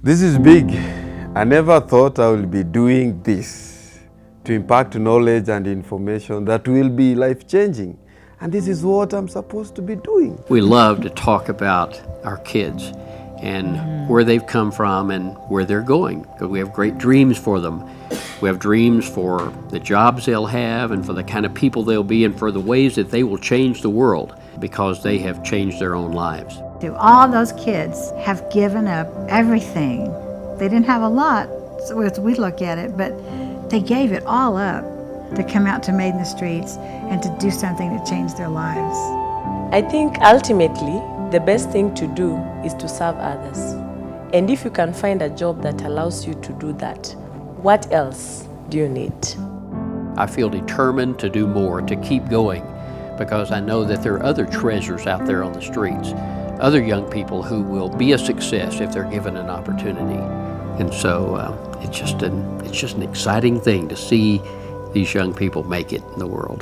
This is big. I never thought I will be doing this, to impact knowledge and information that will be life-changing. And this is what I'm supposed to be doing. We love to talk about our kids and where they've come from and where they're going, because we have great dreams for them. We have dreams for the jobs they'll have and for the kind of people they'll be and for the ways that they will change the world because they have changed their own lives. All those kids have given up everything. They didn't have a lot, so as we look at it, but they gave it all up to come out to Made in the Streets and to do something to change their lives. I think ultimately the best thing to do is to serve others. And if you can find a job that allows you to do that, what else do you need? I feel determined to do more, to keep going, because I know that there are other treasures out there on the streets, other young people who will be a success if they're given an opportunity. And so it's just an exciting thing to see these young people make it in the world.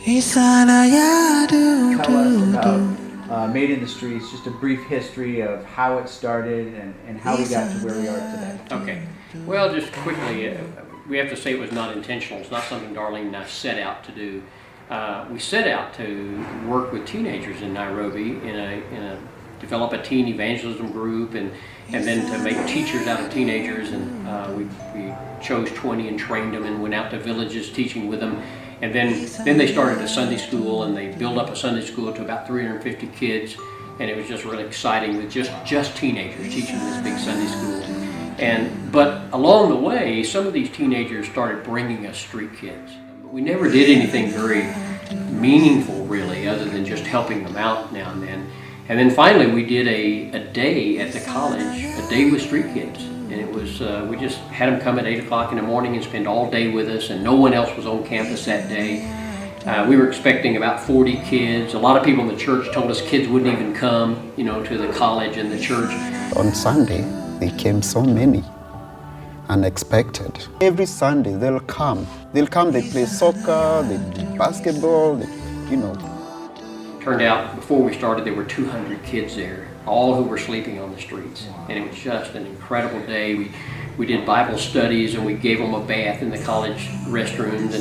Tell us about Made in the Streets, just a brief history of how it started and how we got to where we are today. Okay. Well, just quickly, we have to say it was not intentional. It's not something Darlene and I set out to do. We set out to work with teenagers in Nairobi develop a teen evangelism group and then to make teachers out of teenagers. And we chose 20 and trained them and went out to villages teaching with them. And then they started a Sunday school, and they built up a Sunday school to about 350 kids. And it was just really exciting with just teenagers teaching this big Sunday school. But along the way, some of these teenagers started bringing us street kids. We never did anything very meaningful, really, other than just helping them out now and then. And then finally, we did a day at the college, a day with street kids. And it was, we just had them come at 8 o'clock in the morning and spend all day with us, and no one else was on campus that day. We were expecting about 40 kids. A lot of people in the church told us kids wouldn't even come, to the college and the church. On Sunday, they came so many, unexpected. Every Sunday, they'll come. They play soccer, they do basketball, Turned out, before we started, there were 200 kids there, all who were sleeping on the streets. And it was just an incredible day. We did Bible studies, and we gave them a bath in the college restrooms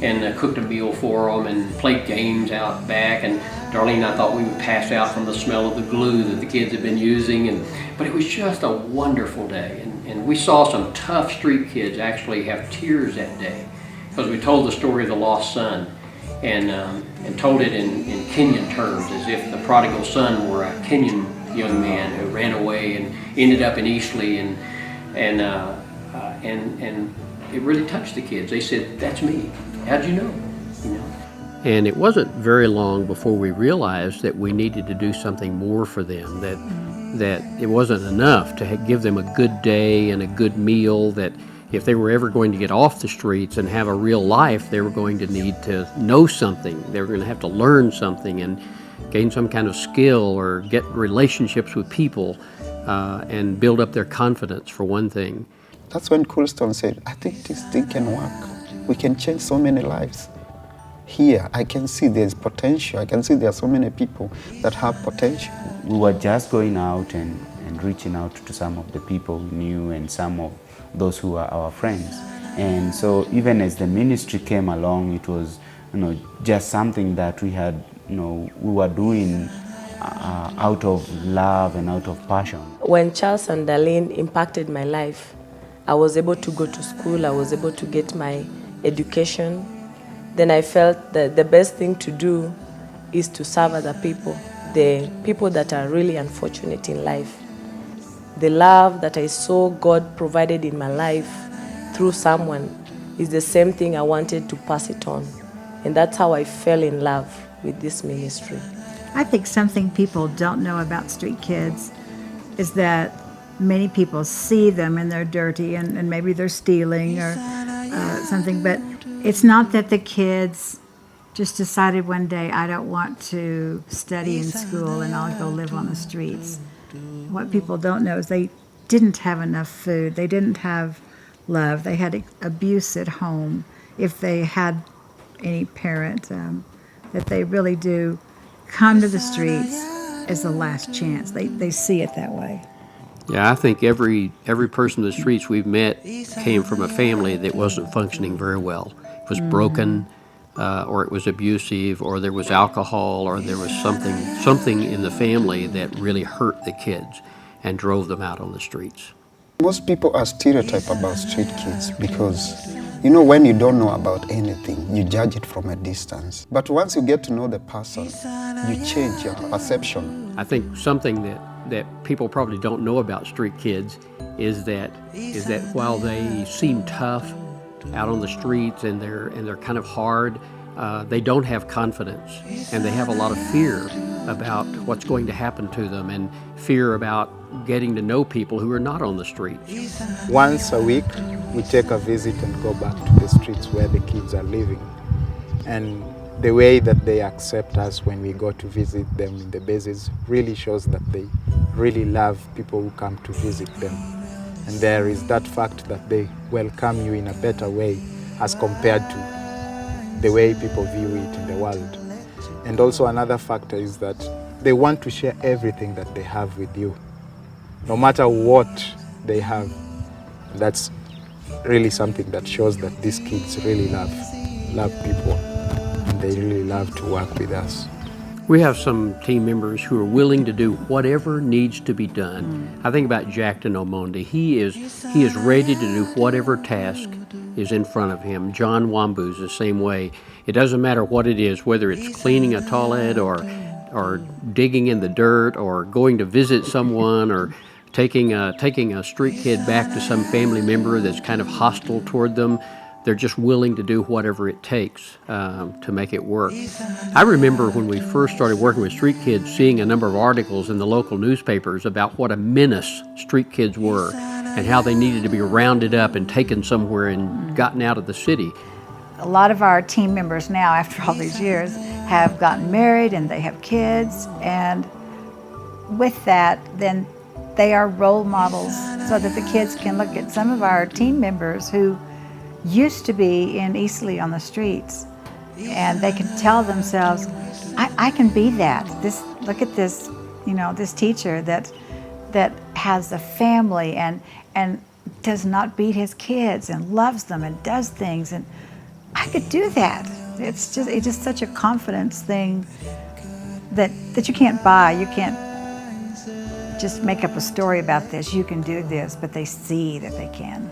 and cooked a meal for them and played games out back. And Darlene and I thought we would pass out from the smell of the glue that the kids had been using. But it was just a wonderful day. And we saw some tough street kids actually have tears that day, because we told the story of the lost son and told it in Kenyan terms, as if the prodigal son were a Kenyan young man who ran away and ended up in Eastleigh, and it really touched the kids. They said, "That's me. How'd you know?" And it wasn't very long before we realized that we needed to do something more for them, that it wasn't enough to give them a good day and a good meal, that if they were ever going to get off the streets and have a real life, they were going to need to know something. They were going to have to learn something and gain some kind of skill or get relationships with people and build up their confidence, for one thing. That's when Coulston said, I think this thing can work. We can change so many lives. Here, I can see there's potential. I can see there are so many people that have potential. We were just going out and reaching out to some of the people we knew and some of those who are our friends. And so even as the ministry came along, it was just something that we had, we were doing out of love and out of passion. When Charles and Darlene impacted my life, I was able to go to school, I was able to get my education. Then I felt that the best thing to do is to serve other people, the people that are really unfortunate in life. The love that I saw God provided in my life through someone is the same thing I wanted to pass it on. And that's how I fell in love with this ministry. I think something people don't know about street kids is that many people see them and they're dirty and maybe they're stealing or something, but it's not that the kids just decided one day, I don't want to study in school and I'll go live on the streets. What people don't know is they didn't have enough food. They didn't have love. They had abuse at home. If they had any parent, that they really do come to the streets as the last chance. They see it that way. Yeah, I think every person in the streets we've met came from a family that wasn't functioning very well. It was broken, or it was abusive, or there was alcohol, or there was something in the family that really hurt the kids and drove them out on the streets. Most people are stereotyped about street kids because, you know, when you don't know about anything, you judge it from a distance. But once you get to know the person, you change your perception. I think something that people probably don't know about street kids is that while they seem tough out on the streets and they're kind of hard, they don't have confidence, and they have a lot of fear about what's going to happen to them, and fear about getting to know people who are not on the streets. Once a week, we take a visit and go back to the streets where the kids are living. And the way that they accept us when we go to visit them in the bases really shows that they really love people who come to visit them. And there is that fact that they welcome you in a better way as compared to the way people view it in the world. And also another factor is that they want to share everything that they have with you, no matter what they have. That's really something that shows that these kids really love people, and they really love to work with us. We have some team members who are willing to do whatever needs to be done. I think about Jackton Omondi. He is ready to do whatever task is in front of him. John Wambu's the same way. It doesn't matter what it is, whether it's cleaning a toilet or digging in the dirt or going to visit someone or taking a street kid back to some family member that's kind of hostile toward them. They're just willing to do whatever it takes to make it work. I remember when we first started working with street kids, seeing a number of articles in the local newspapers about what a menace street kids were and how they needed to be rounded up and taken somewhere and gotten out of the city. A lot of our team members now, after all these years, have gotten married and they have kids, and with that, then they are role models so that the kids can look at some of our team members who used to be in Eastleigh on the streets, and they can tell themselves, I can be that. Look at this, this teacher that has a family and does not beat his kids and loves them and does things, and I could do that. It's just such a confidence thing that you can't buy. You can't just make up a story about this. You can do this, but they see that they can.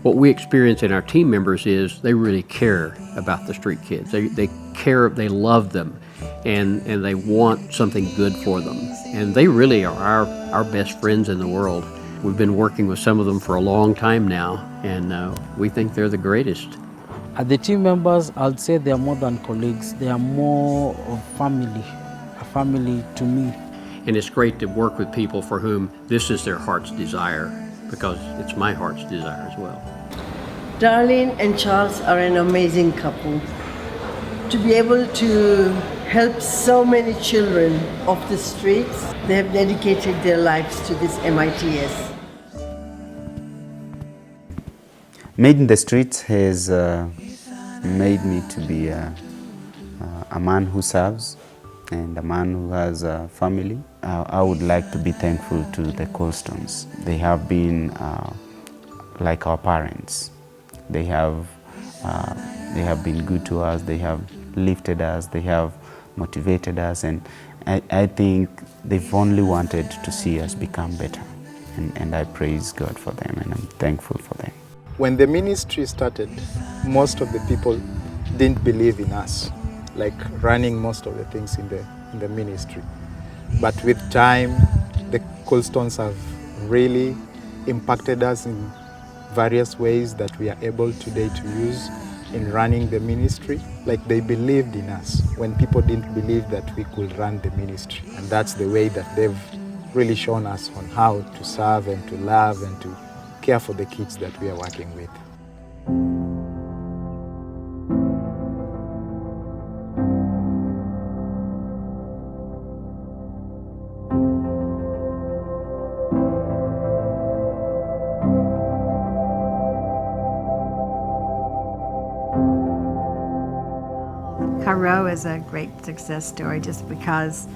What we experience in our team members is they really care about the street kids. They care, they love them, and they want something good for them. And they really are our best friends in the world. We've been working with some of them for a long time now, and we think they're the greatest. The team members, I'll say they are more than colleagues. They are more of family, a family to me. And it's great to work with people for whom this is their heart's desire, because it's my heart's desire as well. Darlene and Charles are an amazing couple. To be able to help so many children off the streets, they have dedicated their lives to this MITS. Made in the Streets has made me to be a man who serves and a man who has a family. I would like to be thankful to the Coulstons. They have been like our parents. They have been good to us. They have lifted us. They have motivated us, and I think they've only wanted to see us become better. And I praise God for them, and I'm thankful for them. When the ministry started, most of the people didn't believe in us, like running most of the things in the ministry. But with time, the Coulstons have really impacted us in various ways that we are able today to use in running the ministry. Like, they believed in us when people didn't believe that we could run the ministry. And that's the way that they've really shown us on how to serve and to love and to care for the kids that we are working with. Caro is a great success story just because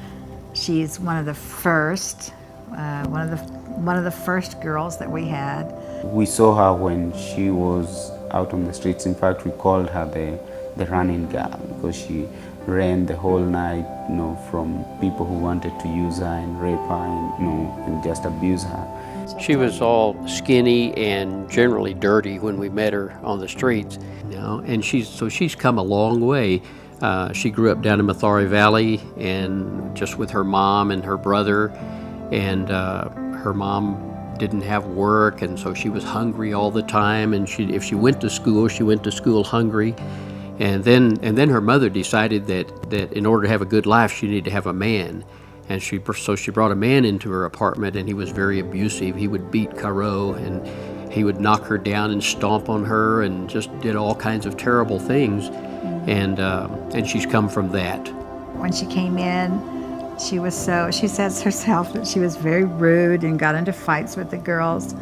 she's one of the first, one of the one of the first girls that we had. We saw her when she was out on the streets. In fact, we called her the running girl because she ran the whole night, from people who wanted to use her and rape her and just abuse her. She was all skinny and generally dirty when we met her on the streets, and she's come a long way. She grew up down in Mathare Valley and just with her mom and her brother, and her mom didn't have work, and so she was hungry all the time, and if she went to school hungry. And then her mother decided that in order to have a good life, she needed to have a man. And so she brought a man into her apartment, and he was very abusive. He would beat Caro, and he would knock her down and stomp on her, and just did all kinds of terrible things. And she's come from that. When she came in, she says herself that she was very rude and got into fights with the girls.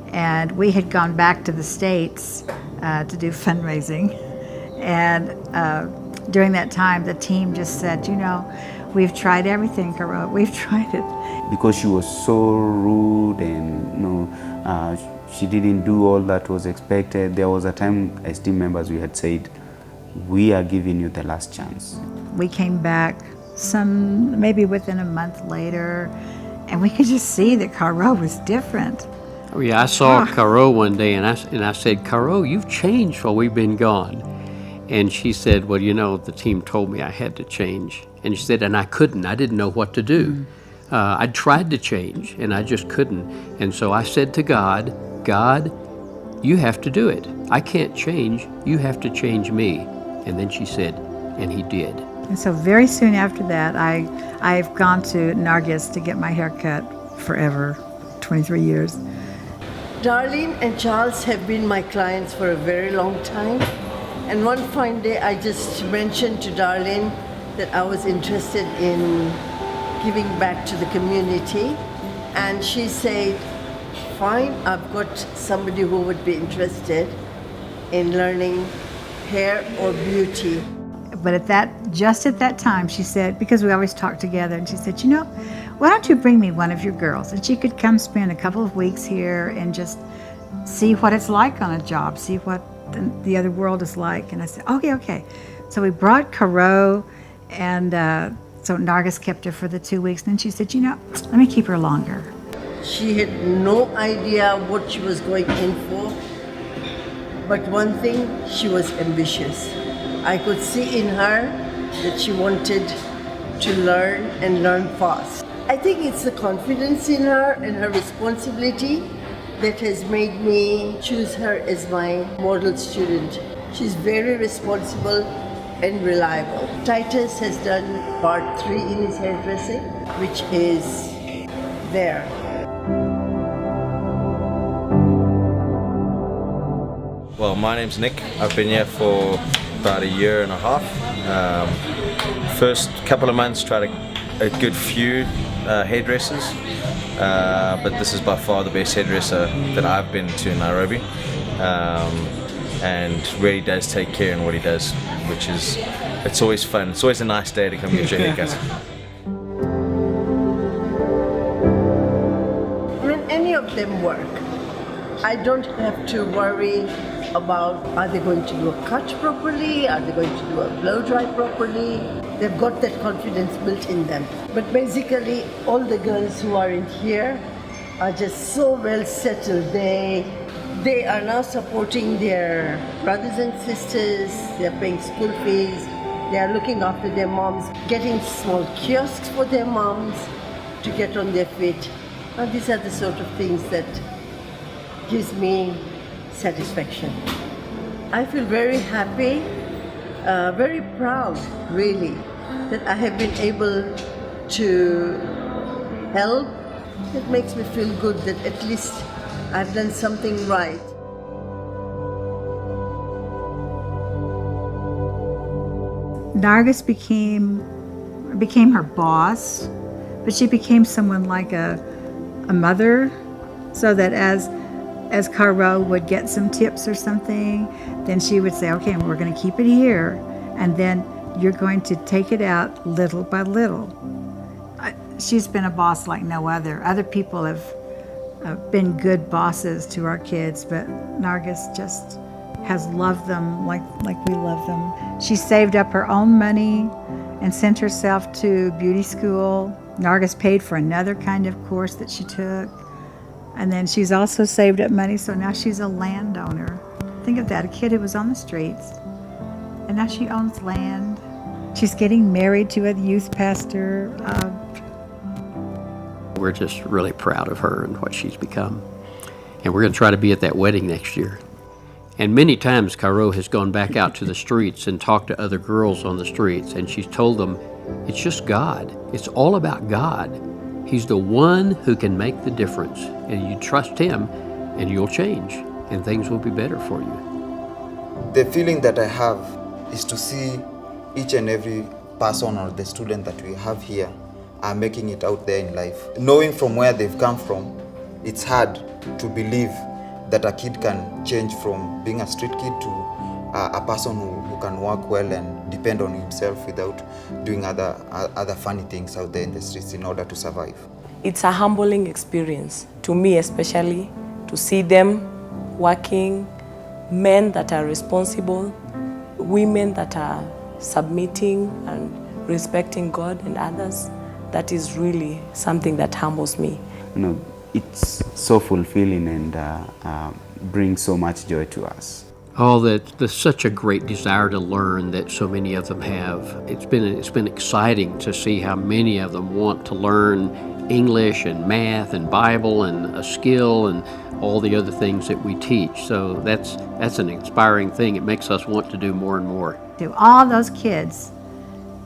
And we had gone back to the States to do fundraising. And during that time, the team just said, we've tried everything, Caro, we've tried it. Because she was so rude and she didn't do all that was expected. There was a time as team members we had said, we are giving you the last chance. We came back maybe within a month later, and we could just see that Caro was different. Oh yeah, I saw Caro one day, and I said, Caro, you've changed while we've been gone. And she said, well, the team told me I had to change. And she said, and I couldn't. I didn't know what to do. I tried to change, and I just couldn't. And so I said to God, you have to do it. I can't change. You have to change me. And then she said, and he did. And so very soon after that, I've gone to Nargis to get my hair cut forever, 23 years. Darlene and Charles have been my clients for a very long time. And one fine day, I just mentioned to Darlene that I was interested in giving back to the community. And she said, fine, I've got somebody who would be interested in learning hair or beauty. But just at that time, she said, because we always talk together, and she said, why don't you bring me one of your girls? And she could come spend a couple of weeks here and just see what it's like on a job, see what the other world is like. And I said, okay. So we brought Caro, and so Nargis kept her for the 2 weeks. And then she said, let me keep her longer. She had no idea what she was going in for. But one thing, she was ambitious. I could see in her that she wanted to learn and learn fast. I think it's the confidence in her and her responsibility that has made me choose her as my model student. She's very responsible and reliable. Titus has done part 3 in his hairdressing, which is there. Well, my name's Nick. I've been here for about a year and a half. First couple of months tried a good few hairdressers, but this is by far the best hairdresser that I've been to in Nairobi, and really does take care in what he does, which is, it's always fun. It's always a nice day to come get your haircut. When any of them work, I don't have to worry about, are they going to do a cut properly? Are they going to do a blow dry properly? They've got that confidence built in them. But basically, all the girls who are in here are just so well settled. They are now supporting their brothers and sisters. They're paying school fees. They are looking after their moms, getting small kiosks for their moms to get on their feet. And these are the sort of things that gives me satisfaction. I feel very happy, very proud, really, that I have been able to help. It makes me feel good that at least I've done something right. Nargis became her boss, but she became someone like a mother, so that as Caro would get some tips or something, then she would say, okay, we're going to keep it here, and then you're going to take it out little by little. She's been a boss like no other. Other people have been good bosses to our kids, but Nargis just has loved them like we love them. She saved up her own money and sent herself to beauty school. Nargis paid for another kind of course that she took. And then she's also saved up money, so now she's a landowner. Think of that, a kid who was on the streets, and now she owns land. She's getting married to a youth pastor. We're just really proud of her and what she's become. And we're going to try to be at that wedding next year. And many times Cairo has gone back out to the streets and talked to other girls on the streets, and she's told them, it's just God. It's all about God. He's the one who can make the difference, and you trust him and you'll change and things will be better for you. The feeling that I have is to see each and every person or the student that we have here are making it out there in life. Knowing from where they've come from, it's hard to believe that a kid can change from being a street kid to a person who can work well and depend on himself without doing other funny things out there in the streets in order to survive. It's a humbling experience, to me especially, to see them working, men that are responsible, women that are submitting and respecting God and others. That is really something that humbles me. It's so fulfilling and brings so much joy to us. Oh, there's such a great desire to learn that so many of them have. It's been exciting to see how many of them want to learn English and math and Bible and a skill and all the other things that we teach. So that's an inspiring thing. It makes us want to do more and more. All those kids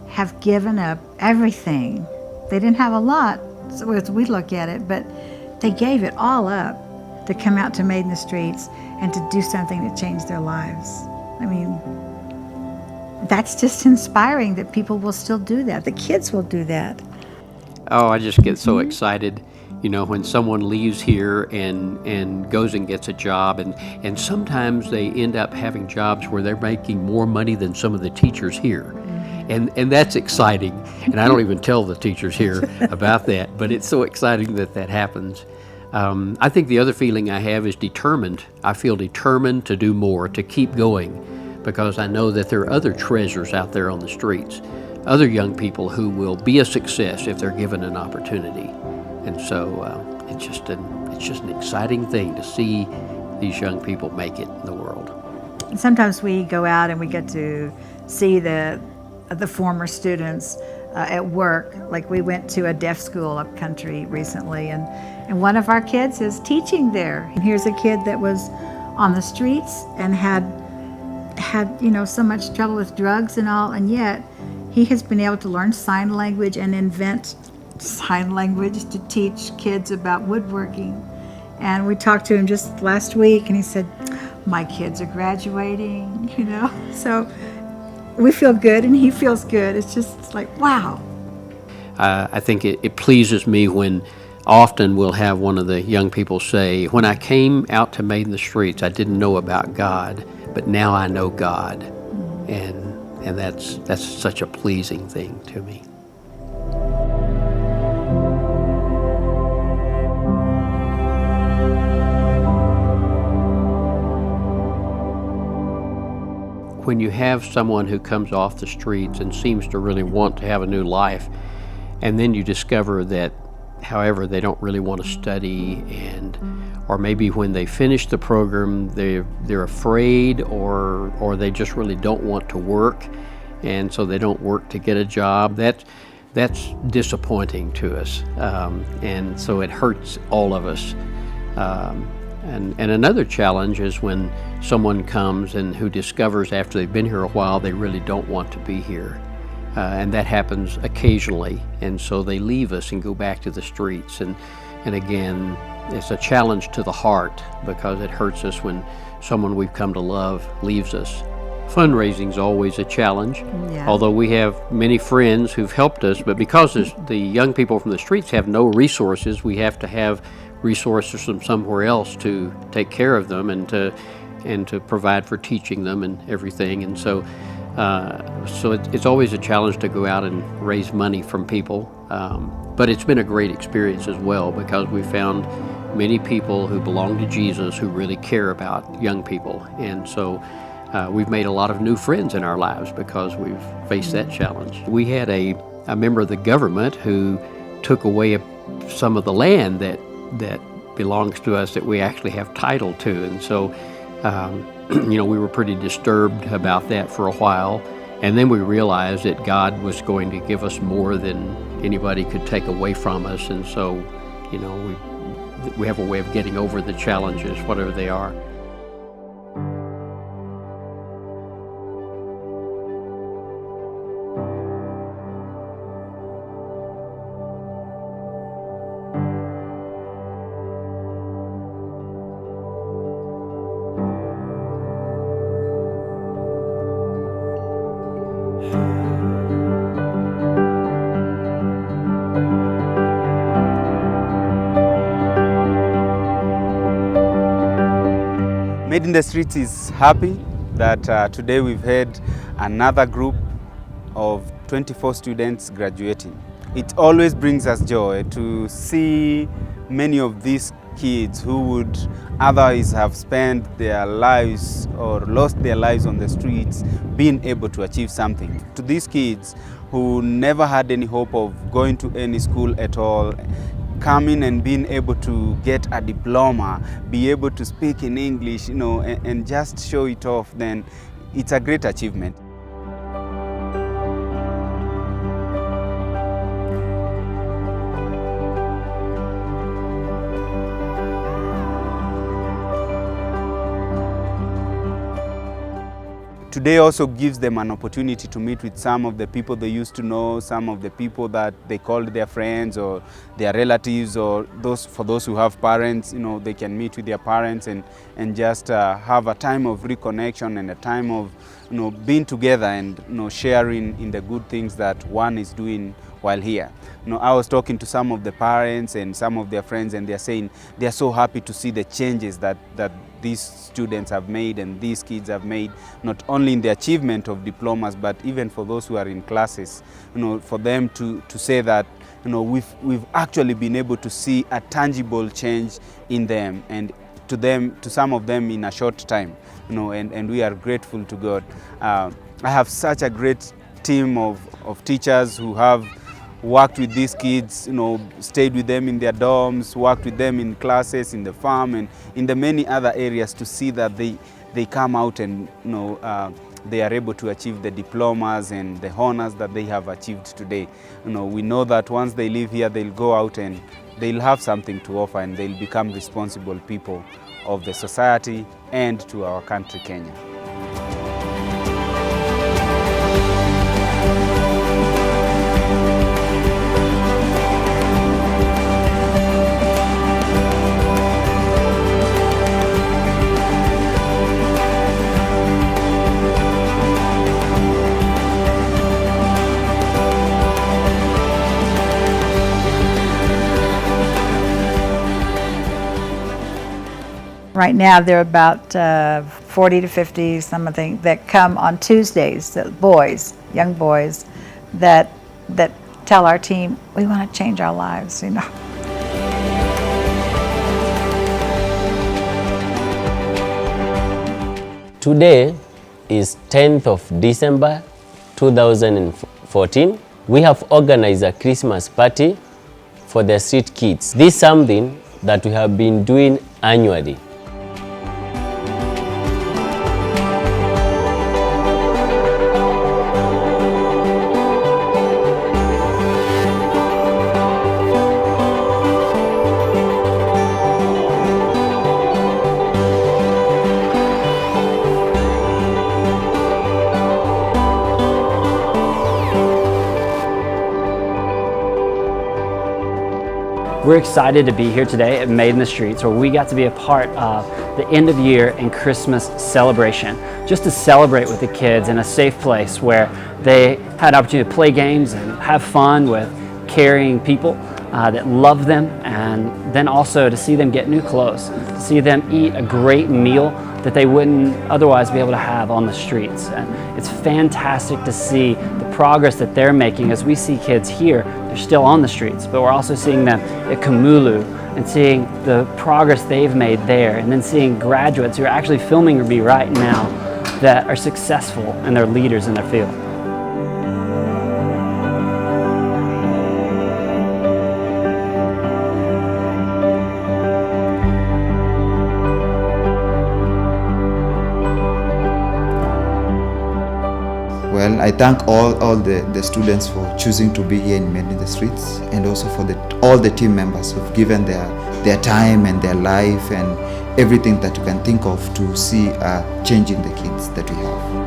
have given up everything. They didn't have a lot, so as we look at it, but they gave it all up to come out to Made in the Streets and to do something that changed their lives. I mean, that's just inspiring that people will still do that. The kids will do that. Oh, I just get so excited, when someone leaves here and goes and gets a job, and sometimes they end up having jobs where they're making more money than some of the teachers here. And that's exciting. And I don't even tell the teachers here about that, but it's so exciting that happens. I think the other feeling I have is determined. I feel determined to do more, to keep going, because I know that there are other treasures out there on the streets, other young people who will be a success if they're given an opportunity. And so it's just an exciting thing to see these young people make it in the world. Sometimes we go out and we get to see the former students at work. Like we went to a deaf school up country recently, and one of our kids is teaching there. And here's a kid that was on the streets and had so much trouble with drugs and all, and yet he has been able to learn sign language and invent sign language to teach kids about woodworking. And we talked to him just last week, and he said, my kids are graduating, So we feel good and he feels good. It's just like, wow. I think it pleases me when often we'll have one of the young people say, when I came out to Made in the Streets, I didn't know about God, but now I know God. And that's such a pleasing thing to me. When you have someone who comes off the streets and seems to really want to have a new life, and then you discover that, however, they don't really want to study, or maybe when they finish the program, they're afraid, or they just really don't want to work, and so they don't work to get a job. That's disappointing to us, and so it hurts all of us. And another challenge is when someone comes and who discovers after they've been here a while they really don't want to be here. And that happens occasionally, and so they leave us and go back to the streets. And again, it's a challenge to the heart because it hurts us when someone we've come to love leaves us. Fundraising is always a challenge, although we have many friends who've helped us, but because the young people from the streets have no resources, we have to have resources from somewhere else to take care of them and to provide for teaching them and everything. And so it's always a challenge to go out and raise money from people, but it's been a great experience as well because we found many people who belong to Jesus who really care about young people. And so we've made a lot of new friends in our lives because we've faced that challenge. We had a member of the government who took away some of the land that belongs to us that we actually have title to. And so, we were pretty disturbed about that for a while. And then we realized that God was going to give us more than anybody could take away from us. And so, we have a way of getting over the challenges, whatever they are. Made in the Streets is happy that today we've had another group of 24 students graduating. It always brings us joy to see many of these kids who would otherwise have spent their lives or lost their lives on the streets being able to achieve something. To these kids who never had any hope of going to any school at all, coming and being able to get a diploma, be able to speak in English, and just show it off, then it's a great achievement. Today also gives them an opportunity to meet with some of the people they used to know, some of the people that they called their friends or their relatives, or for those who have parents, they can meet with their parents and just have a time of reconnection and a time of being together and sharing in the good things that one is doing while here. I was talking to some of the parents and some of their friends, and they're saying they're so happy to see the changes that these students have made and these kids have made, not only in the achievement of diplomas, but even for those who are in classes, for them to say that we've actually been able to see a tangible change in them, and to some of them in a short time, and we are grateful to God. I have such a great team of teachers who have worked with these kids, stayed with them in their dorms, worked with them in classes, in the farm, and in the many other areas to see that they come out and they are able to achieve the diplomas and the honors that they have achieved today. We know that once they leave here, they'll go out and they'll have something to offer, and they'll become responsible people of the society and to our country, Kenya. Right now, there are about 40 to 50 something that come on Tuesdays, the boys, young boys, that tell our team, we want to change our lives, Today is 10th of December 2014. We have organized a Christmas party for the street kids. This is something that we have been doing annually. We're excited to be here today at Made in the Streets, where we got to be a part of the end of year and Christmas celebration, just to celebrate with the kids in a safe place where they had opportunity to play games and have fun with caring people that love them, and then also to see them get new clothes, to see them eat a great meal that they wouldn't otherwise be able to have on the streets. And it's fantastic to see the progress that they're making as we see kids here. They're still on the streets, but we're also seeing them at Kamulu and seeing the progress they've made there, and then seeing graduates who are actually filming me right now that are successful and they're leaders in their field. Well, I thank all the students for choosing to be here in Made in the Streets, and also for all the team members who've given their time and their life and everything that you can think of to see a change in the kids that we have.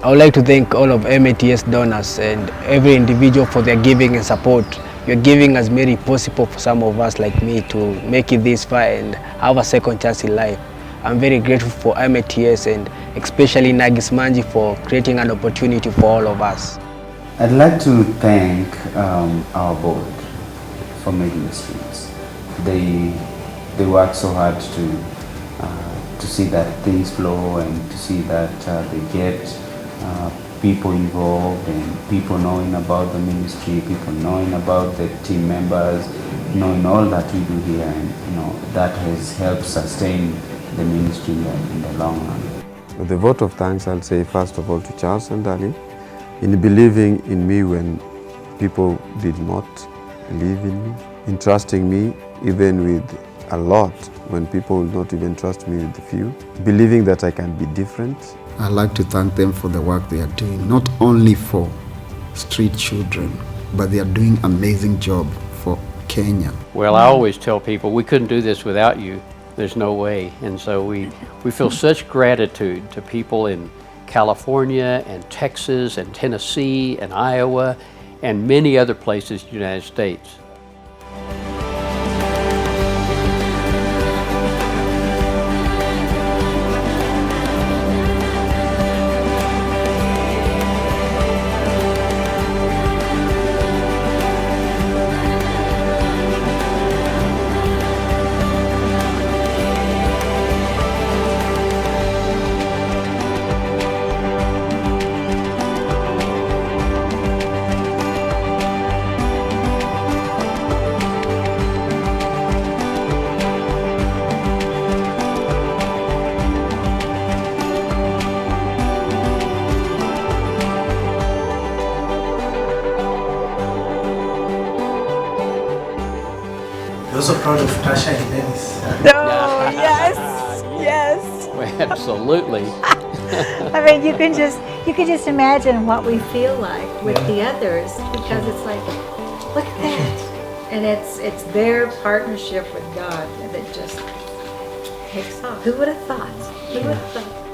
I would like to thank all of MATS donors and every individual for their giving and support. Your giving has made it possible for some of us like me to make it this far and have a second chance in life. I'm very grateful for MATS and especially Nagis Manji for creating an opportunity for all of us. I'd like to thank our board for Made in the Streets. They work so hard to see that things flow and to see that they get people involved and people knowing about the ministry, people knowing about the team members, knowing all that we do here, and that has helped sustain the ministry in the long run. With the vote of thanks, I'll say first of all to Charles and Darlene in believing in me when people did not believe in me, in trusting me even with a lot when people will not even trust me with a few, believing that I can be different. I'd like to thank them for the work they are doing, not only for street children, but they are doing an amazing job for Kenya. Well, I always tell people we couldn't do this without you. There's no way. And so we feel such gratitude to people in California and Texas and Tennessee and Iowa and many other places in the United States. You're also proud of Tasha and Dennis. Oh, yes, yes. Well, absolutely. I mean, you can just imagine what we feel like with the others, because it's like, look at that, and it's their partnership with God that just takes off. Who would have thought? Who would have thought?